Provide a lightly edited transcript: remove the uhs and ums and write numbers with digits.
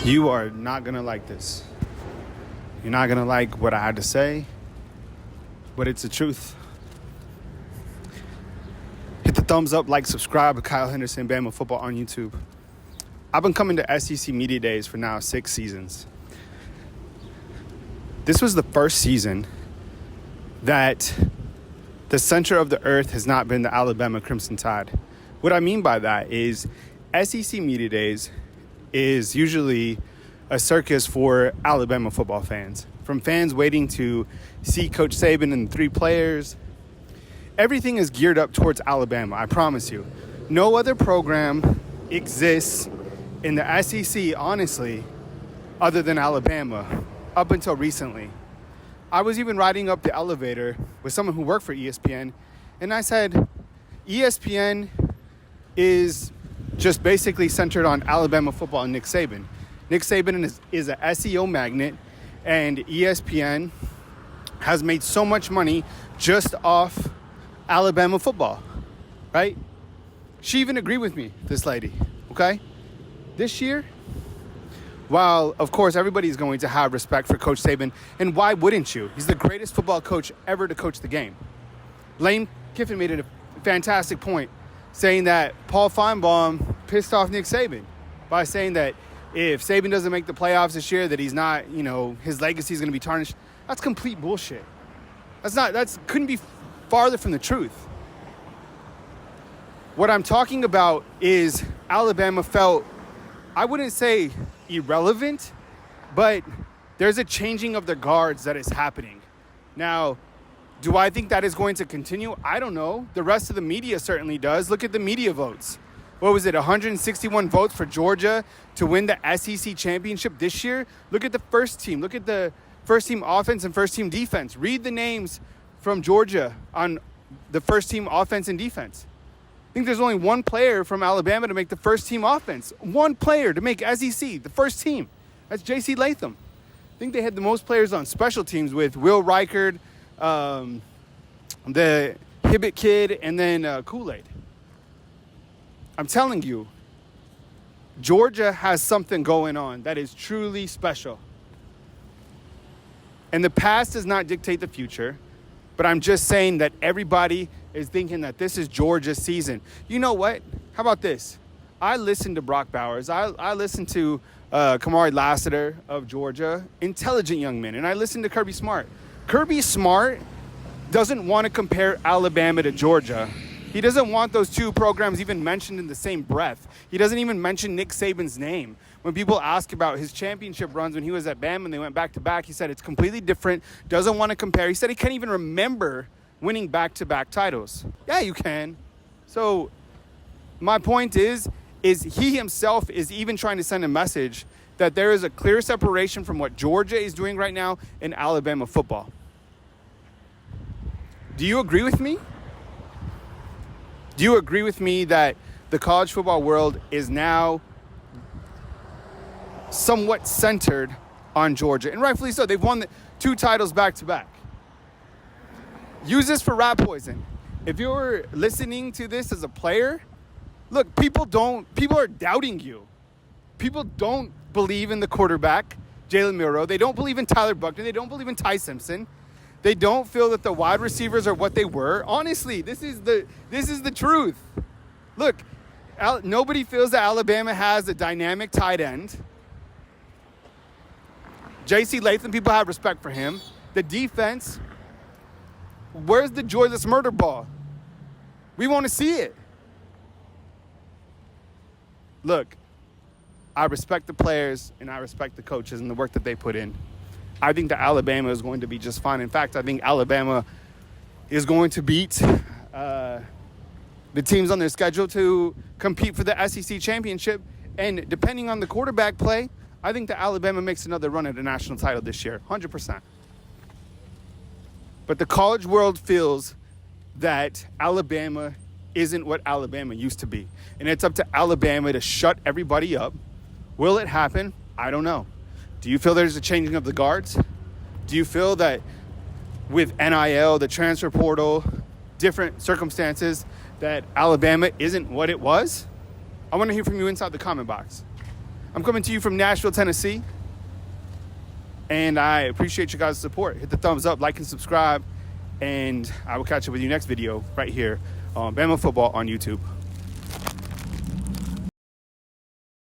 You are not going to like this. You're not going to like what I had to say, but it's the truth. Hit the thumbs up, like, subscribe to Kyle Henderson, BAMA Football on YouTube. I've been coming to SEC Media Days for now 6 seasons. This was the first season that the center of the earth has not been the Alabama Crimson Tide. What I mean by that is SEC Media Days is usually a circus for Alabama football fans. From fans waiting to see Coach Saban and the 3 players. Everything is geared up towards Alabama, I promise you. No other program exists in the SEC, honestly, other than Alabama, up until recently. I was even riding up the elevator with someone who worked for ESPN, and I said, ESPN is just basically centered on Alabama football and Nick Saban. Nick Saban is an SEO magnet, and ESPN has made so much money just off Alabama football, right? She even agreed with me, this lady, okay? This year, while, of course, everybody's going to have respect for Coach Saban, and why wouldn't you? He's the greatest football coach ever to coach the game. Lane Kiffin made it a fantastic point, saying that Paul Feinbaum pissed off Nick Saban by saying that if Saban doesn't make the playoffs this year, that he's not, his legacy is going to be tarnished. That's complete bullshit. That's couldn't be farther from the truth. What I'm talking about is Alabama felt, I wouldn't say irrelevant, but there's a changing of the guards that is happening. Now, do I think that is going to continue? I don't know. The rest of the media certainly does. Look at the media votes. What was it, 161 votes for Georgia to win the SEC championship this year? Look at the first team. Look at the first team offense and first team defense. Read the names from Georgia on the first team offense and defense. I think there's only one player from Alabama to make the first team offense. One player to make SEC, the first team. That's J.C. Latham. I think they had the most players on special teams with Will Reichard, the Hibbett kid, and then Kool-Aid. I'm telling you, Georgia has something going on that is truly special. And the past does not dictate the future, but I'm just saying that everybody is thinking that this is Georgia's season. You know what? How about this? I listened to Brock Bowers. I listened to Kamari Lassiter of Georgia, intelligent young men, and I listened to Kirby Smart. Kirby Smart doesn't want to compare Alabama to Georgia. He doesn't want those two programs even mentioned in the same breath. He doesn't even mention Nick Saban's name. When people ask about his championship runs when he was at BAMA and they went back-to-back, he said it's completely different, doesn't want to compare. He said he can't even remember winning back-to-back titles. Yeah, you can. So my point is he himself is even trying to send a message that there is a clear separation from what Georgia is doing right now in Alabama football. Do you agree with me? Do you agree with me that the college football world is now somewhat centered on Georgia? And rightfully so. They've won the 2 titles back-to-back. Use this for rat poison. If you're listening to this as a player, look, people are doubting you. People don't believe in the quarterback, Jalen Milroe. They don't believe in Tyler Buckner. They don't believe in Ty Simpson. They don't feel that the wide receivers are what they were. Honestly, this is the truth. Look, nobody feels that Alabama has a dynamic tight end. J.C. Latham, people have respect for him. The defense, where's the joyless murder ball? We want to see it. Look, I respect the players and I respect the coaches and the work that they put in. I think that Alabama is going to be just fine. In fact, I think Alabama is going to beat the teams on their schedule to compete for the SEC championship. And depending on the quarterback play, I think that Alabama makes another run at a national title this year, 100%. But the college world feels that Alabama isn't what Alabama used to be. And it's up to Alabama to shut everybody up. Will it happen? I don't know. Do you feel there's a changing of the guards? Do you feel that with NIL, the transfer portal, different circumstances, that Alabama isn't what it was? I want to hear from you inside the comment box. I'm coming to you from Nashville, Tennessee. And I appreciate you guys' support. Hit the thumbs up, like, and subscribe. And I will catch up with you next video right here on BAMA Football on YouTube.